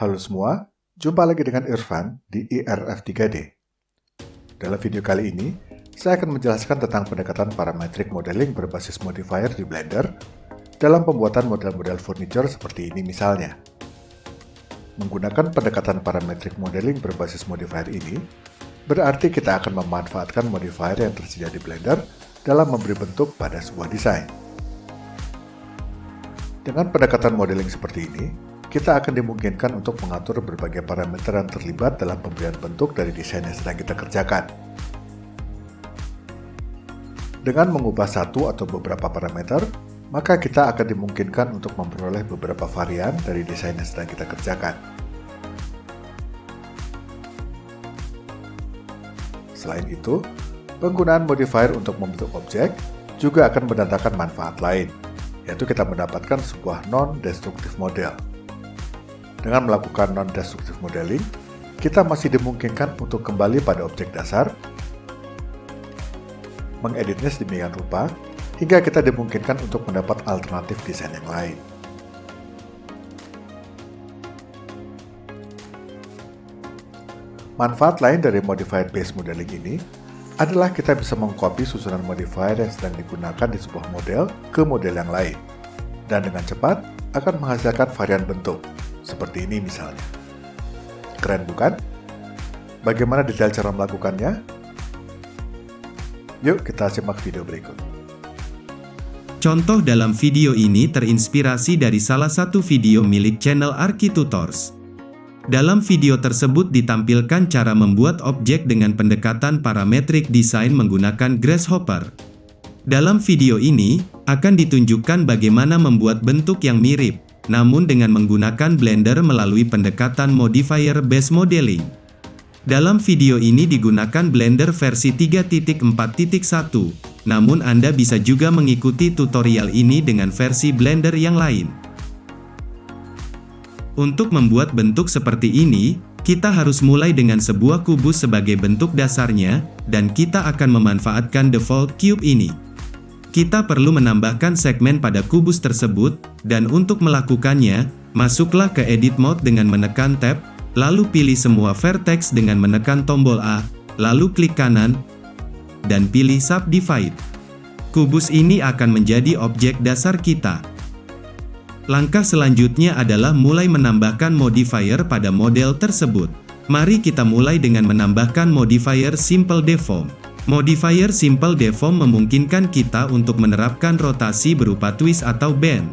Halo semua, jumpa lagi dengan Irfan di IRF3D. Dalam video kali ini, saya akan menjelaskan tentang pendekatan parametric modeling berbasis modifier di Blender dalam pembuatan model-model furniture seperti ini misalnya. Menggunakan pendekatan parametric modeling berbasis modifier ini, berarti kita akan memanfaatkan modifier yang tersedia di Blender dalam memberi bentuk pada sebuah desain. Dengan pendekatan modeling seperti ini, kita akan dimungkinkan untuk mengatur berbagai parameter yang terlibat dalam pemberian bentuk dari desain yang sedang kita kerjakan. Dengan mengubah satu atau beberapa parameter, maka kita akan dimungkinkan untuk memperoleh beberapa varian dari desain yang sedang kita kerjakan. Selain itu, penggunaan modifier untuk membentuk objek juga akan mendatangkan manfaat lain, yaitu kita mendapatkan sebuah non-destruktif model. Dengan melakukan non-destruktif modeling, kita masih dimungkinkan untuk kembali pada objek dasar, mengeditnya sedemikian rupa, hingga kita dimungkinkan untuk mendapat alternatif desain yang lain. Manfaat lain dari modifier-based modeling ini adalah kita bisa mengcopy susunan modifier yang sedang digunakan di sebuah model ke model yang lain, dan dengan cepat akan menghasilkan varian bentuk, seperti ini misalnya. Keren bukan? Bagaimana detail cara melakukannya? Yuk kita simak video berikut. Contoh dalam video ini terinspirasi dari salah satu video milik channel ArchiTutors. Dalam video tersebut ditampilkan cara membuat objek dengan pendekatan parametric design menggunakan Grasshopper. Dalam video ini, akan ditunjukkan bagaimana membuat bentuk yang mirip, namun dengan menggunakan Blender melalui pendekatan modifier-based modeling. Dalam video ini digunakan Blender versi 3.4.1, namun Anda bisa juga mengikuti tutorial ini dengan versi Blender yang lain. Untuk membuat bentuk seperti ini, kita harus mulai dengan sebuah kubus sebagai bentuk dasarnya, dan kita akan memanfaatkan default cube ini. Kita perlu menambahkan segmen pada kubus tersebut, dan untuk melakukannya, masuklah ke Edit Mode dengan menekan Tab, lalu pilih semua vertex dengan menekan tombol A, lalu klik kanan, dan pilih Subdivide. Kubus ini akan menjadi objek dasar kita. Langkah selanjutnya adalah mulai menambahkan modifier pada model tersebut. Mari kita mulai dengan menambahkan modifier Simple Deform. Modifier Simple Deform memungkinkan kita untuk menerapkan rotasi berupa twist atau bend.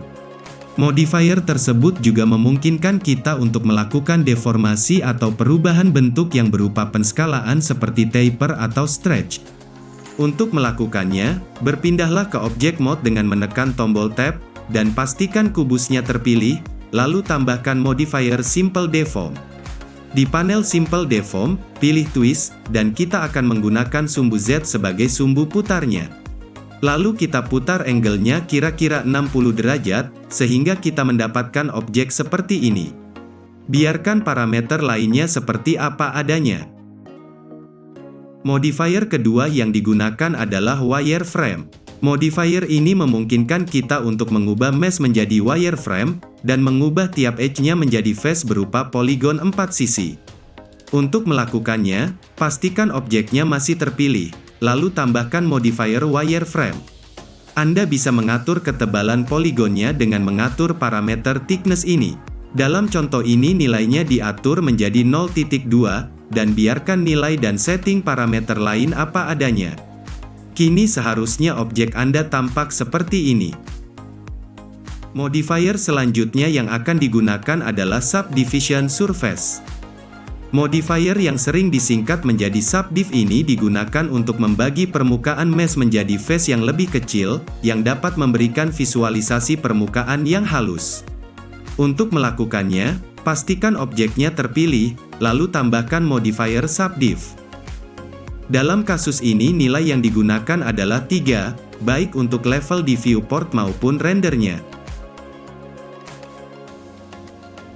Modifier tersebut juga memungkinkan kita untuk melakukan deformasi atau perubahan bentuk yang berupa penskalaan seperti taper atau stretch. Untuk melakukannya, berpindahlah ke Object Mode dengan menekan tombol Tab, dan pastikan kubusnya terpilih, lalu tambahkan modifier Simple Deform. Di panel Simple Deform, pilih Twist, dan kita akan menggunakan sumbu Z sebagai sumbu putarnya. Lalu kita putar angle-nya kira-kira 60 derajat, sehingga kita mendapatkan objek seperti ini. Biarkan parameter lainnya seperti apa adanya. Modifier kedua yang digunakan adalah Wireframe. Modifier ini memungkinkan kita untuk mengubah mesh menjadi wireframe, dan mengubah tiap edge-nya menjadi face berupa poligon 4 sisi. Untuk melakukannya, pastikan objeknya masih terpilih, lalu tambahkan modifier wireframe. Anda bisa mengatur ketebalan poligonnya dengan mengatur parameter thickness ini. Dalam contoh ini nilainya diatur menjadi 0.2, dan biarkan nilai dan setting parameter lain apa adanya. Kini seharusnya objek Anda tampak seperti ini. Modifier selanjutnya yang akan digunakan adalah Subdivision Surface. Modifier yang sering disingkat menjadi Subdiv ini digunakan untuk membagi permukaan mesh menjadi face yang lebih kecil, yang dapat memberikan visualisasi permukaan yang halus. Untuk melakukannya, pastikan objeknya terpilih, lalu tambahkan modifier Subdiv. Dalam kasus ini nilai yang digunakan adalah 3, baik untuk level di viewport maupun rendernya.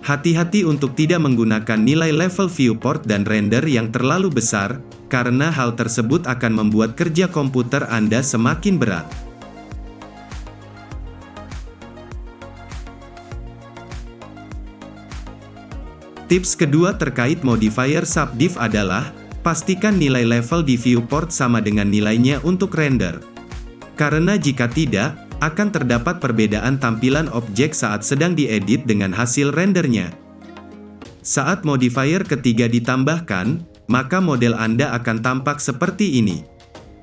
Hati-hati untuk tidak menggunakan nilai level viewport dan render yang terlalu besar, karena hal tersebut akan membuat kerja komputer Anda semakin berat. Tips kedua terkait modifier subdiv adalah, pastikan nilai level di viewport sama dengan nilainya untuk render. Karena jika tidak, akan terdapat perbedaan tampilan objek saat sedang diedit dengan hasil rendernya. Saat modifier ketiga ditambahkan, maka model Anda akan tampak seperti ini.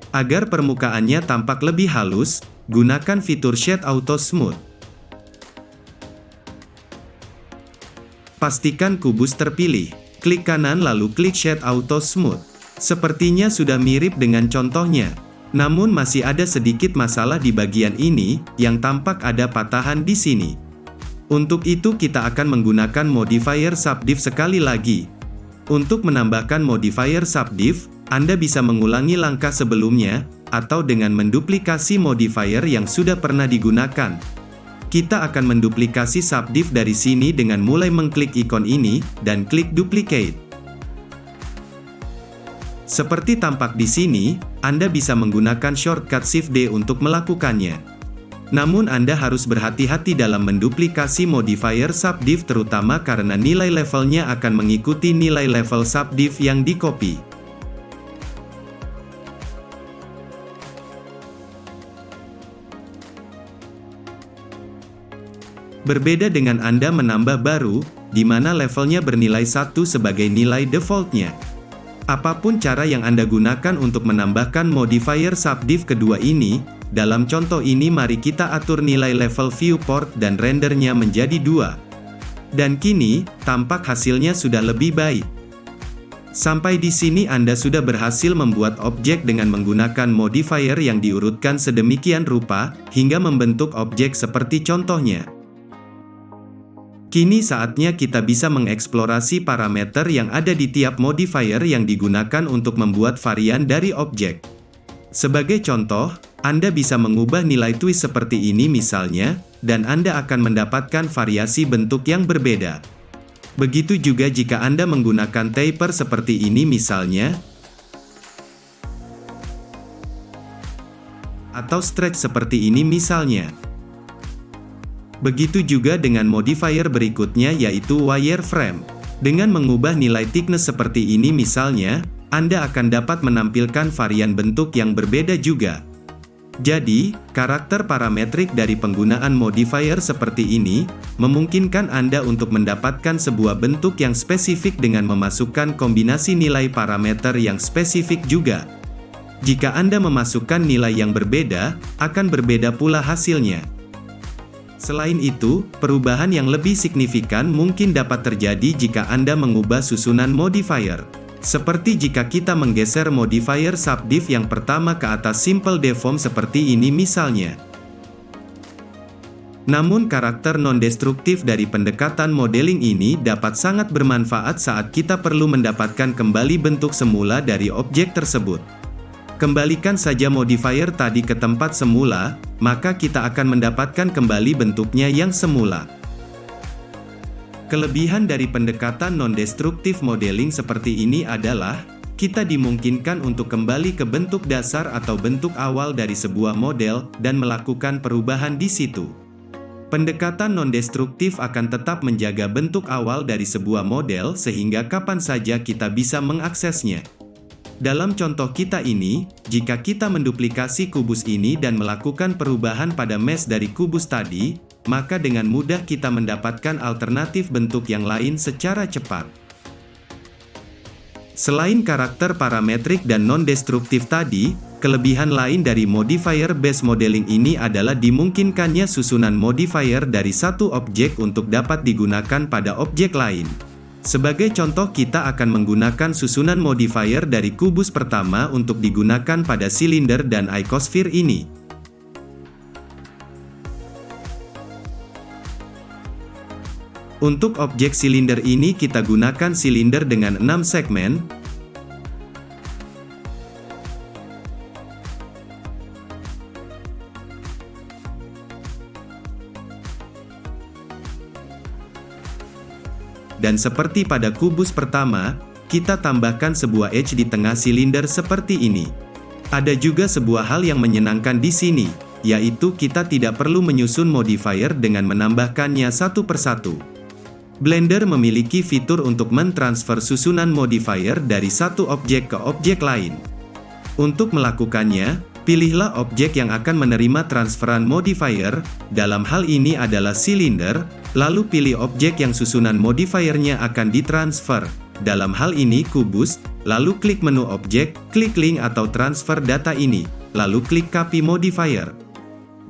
Agar permukaannya tampak lebih halus, gunakan fitur Shade Auto Smooth. Pastikan kubus terpilih. Klik kanan lalu klik Shade Auto Smooth. Sepertinya sudah mirip dengan contohnya. Namun masih ada sedikit masalah di bagian ini, yang tampak ada patahan di sini. Untuk itu kita akan menggunakan modifier subdiv sekali lagi. Untuk menambahkan modifier subdiv, Anda bisa mengulangi langkah sebelumnya, atau dengan menduplikasi modifier yang sudah pernah digunakan. Kita akan menduplikasi subdiv dari sini dengan mulai mengklik ikon ini, dan klik duplicate. Seperti tampak di sini, Anda bisa menggunakan shortcut Shift D untuk melakukannya. Namun Anda harus berhati-hati dalam menduplikasi modifier subdiv terutama karena nilai levelnya akan mengikuti nilai level subdiv yang di-copy. Berbeda dengan Anda menambah baru, di mana levelnya bernilai 1 sebagai nilai defaultnya. Apapun cara yang Anda gunakan untuk menambahkan modifier subdiv kedua ini, dalam contoh ini mari kita atur nilai level viewport dan rendernya menjadi 2. Dan kini, tampak hasilnya sudah lebih baik. Sampai di sini Anda sudah berhasil membuat objek dengan menggunakan modifier yang diurutkan sedemikian rupa, hingga membentuk objek seperti contohnya. Kini saatnya kita bisa mengeksplorasi parameter yang ada di tiap modifier yang digunakan untuk membuat varian dari objek. Sebagai contoh, Anda bisa mengubah nilai twist seperti ini misalnya, dan Anda akan mendapatkan variasi bentuk yang berbeda. Begitu juga jika Anda menggunakan taper seperti ini misalnya, atau stretch seperti ini misalnya. Begitu juga dengan modifier berikutnya yaitu wireframe. Dengan mengubah nilai thickness seperti ini misalnya, Anda akan dapat menampilkan varian bentuk yang berbeda juga. Jadi, karakter parametrik dari penggunaan modifier seperti ini, memungkinkan Anda untuk mendapatkan sebuah bentuk yang spesifik dengan memasukkan kombinasi nilai parameter yang spesifik juga. Jika Anda memasukkan nilai yang berbeda, akan berbeda pula hasilnya. Selain itu, perubahan yang lebih signifikan mungkin dapat terjadi jika Anda mengubah susunan modifier. Seperti jika kita menggeser modifier subdiv yang pertama ke atas simple deform seperti ini misalnya. Namun karakter non-destruktif dari pendekatan modeling ini dapat sangat bermanfaat saat kita perlu mendapatkan kembali bentuk semula dari objek tersebut. Kembalikan saja modifier tadi ke tempat semula, maka kita akan mendapatkan kembali bentuknya yang semula. Kelebihan dari pendekatan non-destruktif modeling seperti ini adalah, kita dimungkinkan untuk kembali ke bentuk dasar atau bentuk awal dari sebuah model, dan melakukan perubahan di situ. Pendekatan non-destruktif akan tetap menjaga bentuk awal dari sebuah model sehingga kapan saja kita bisa mengaksesnya. Dalam contoh kita ini, jika kita menduplikasi kubus ini dan melakukan perubahan pada mesh dari kubus tadi, maka dengan mudah kita mendapatkan alternatif bentuk yang lain secara cepat. Selain karakter parametrik dan non-destruktif tadi, kelebihan lain dari modifier based modeling ini adalah dimungkinkannya susunan modifier dari satu objek untuk dapat digunakan pada objek lain. Sebagai contoh kita akan menggunakan susunan modifier dari kubus pertama untuk digunakan pada silinder dan icosphere ini. Untuk objek silinder ini kita gunakan silinder dengan 6 segmen. Dan seperti pada kubus pertama, kita tambahkan sebuah edge di tengah silinder seperti ini. Ada juga sebuah hal yang menyenangkan di sini, yaitu kita tidak perlu menyusun modifier dengan menambahkannya satu persatu. Blender memiliki fitur untuk mentransfer susunan modifier dari satu objek ke objek lain. Untuk melakukannya, pilihlah objek yang akan menerima transferan modifier, dalam hal ini adalah silinder, lalu pilih objek yang susunan modifiernya akan ditransfer, dalam hal ini kubus, lalu klik menu objek, klik link atau transfer data ini, lalu klik copy modifier.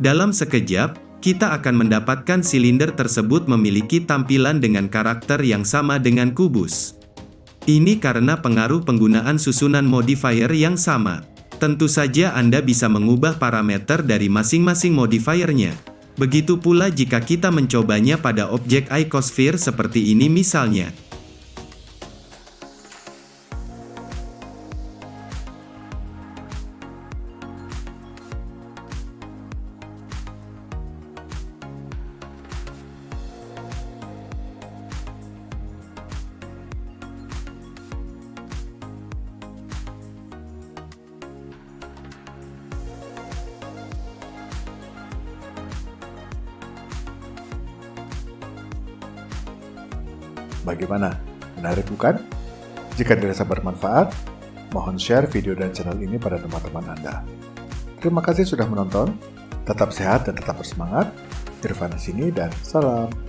Dalam sekejap, kita akan mendapatkan silinder tersebut memiliki tampilan dengan karakter yang sama dengan kubus. Ini karena pengaruh penggunaan susunan modifier yang sama. Tentu saja Anda bisa mengubah parameter dari masing-masing modifiernya. Begitu pula jika kita mencobanya pada objek icosphere seperti ini misalnya. Bagaimana? Menarik bukan? Jika dirasa bermanfaat, mohon share video dan channel ini pada teman-teman Anda. Terima kasih sudah menonton. Tetap sehat dan tetap bersemangat. Irfan di sini dan salam.